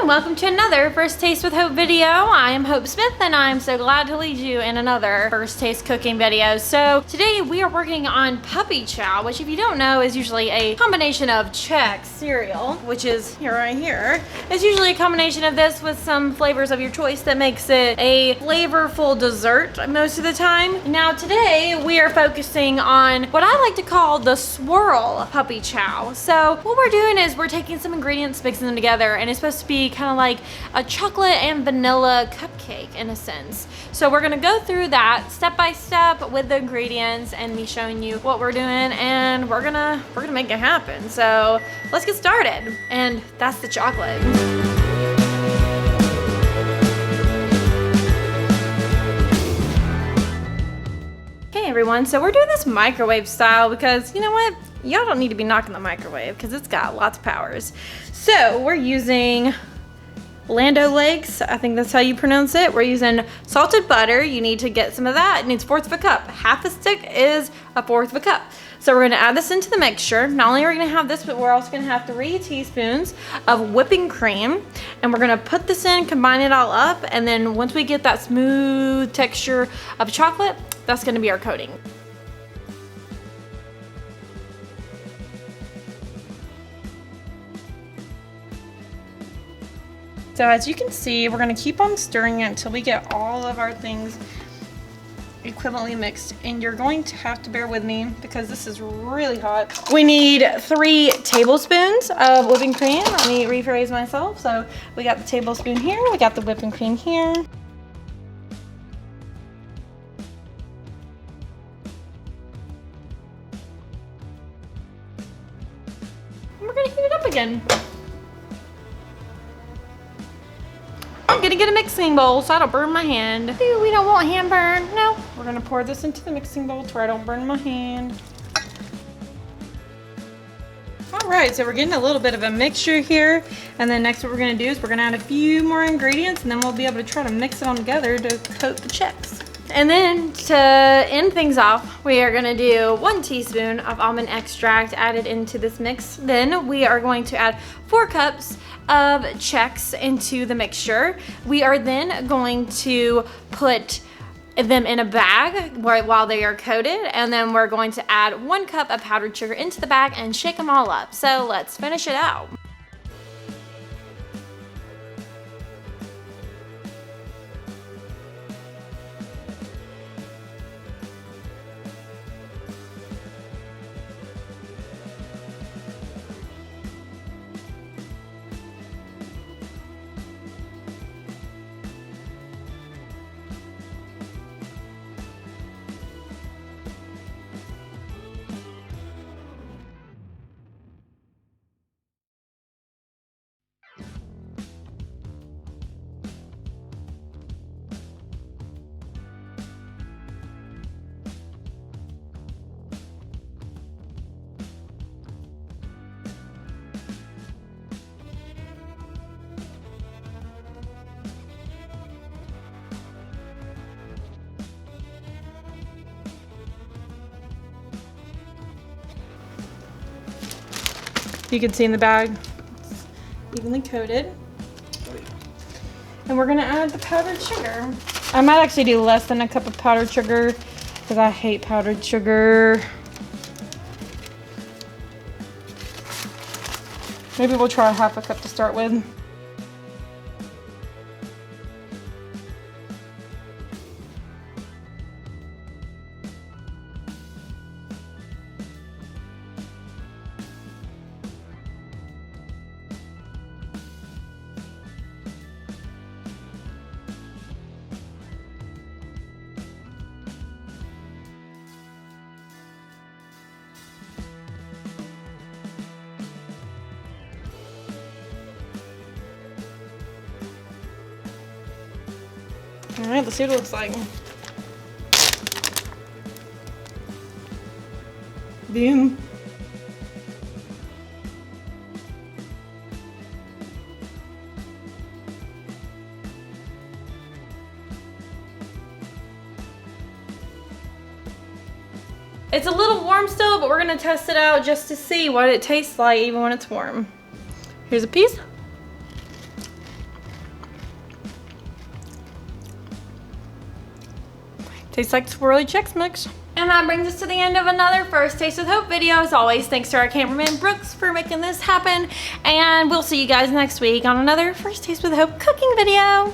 and welcome to another First Taste with Hope video. I am Hope Smith and I'm so glad to lead you in another First Taste cooking video. So today we are working on puppy chow, which if you don't know is usually a combination of Chex cereal, which is right here. It's usually a combination of this with some flavors of your choice that makes it a flavorful dessert most of the time. Now today we are focusing on what I like to call the swirl puppy chow. So what we're doing is we're taking some ingredients, mixing them together, and it's supposed to be kind of like a chocolate and vanilla cupcake in a sense. So we're gonna go through that step by step with the ingredients and me showing you what we're doing, and we're gonna make it happen. So let's get started. And that's the chocolate. Hey everyone, so we're doing this microwave style because you know what? Y'all don't need to be knocking the microwave because it's got lots of powers. So we're using Lando legs, I think that's how you pronounce it. We're using salted butter. You need to get some of that. It needs 1/4 of a cup. Half a stick is 1/4 of a cup. So we're gonna add this into the mixture. Not only are we gonna have this, but we're also gonna have 3 teaspoons of whipping cream. And we're gonna put this in, combine it all up, and then once we get that smooth texture of chocolate, that's gonna be our coating. So as you can see, we're gonna keep on stirring it until we get all of our things equivalently mixed. And you're going to have to bear with me because this is really hot. We need 3 tablespoons of whipping cream. Let me rephrase myself. So we got the tablespoon here, we got the whipping cream here. And we're gonna heat it up again. I'm gonna get a mixing bowl so I don't burn my hand. Ooh, we don't want hand burn. No, we're gonna pour this into the mixing bowl to where I don't burn my hand. All right, so we're getting a little bit of a mixture here. And then next what we're gonna do is we're gonna add a few more ingredients and then we'll be able to try to mix it all together to coat the Chex. And then to end things off, we are gonna do 1 teaspoon of almond extract added into this mix. Then we are going to add 4 cups of Chex into the mixture. We are then going to put them in a bag while they are coated, and then we're going to add 1 cup of powdered sugar into the bag and shake them all up. So let's finish it out. You can see in the bag, it's evenly coated. And we're gonna add the powdered sugar. I might actually do less than a cup of powdered sugar because I hate powdered sugar. Maybe we'll try 1/2 a cup to start with. All right, let's see what it looks like. Boom. It's a little warm still, but we're gonna test it out just to see what it tastes like even when it's warm. Here's a piece. Tastes like swirly Chex Mix. And that brings us to the end of another First Taste with Hope video. As always, thanks to our cameraman Brooks for making this happen. And we'll see you guys next week on another First Taste with Hope cooking video.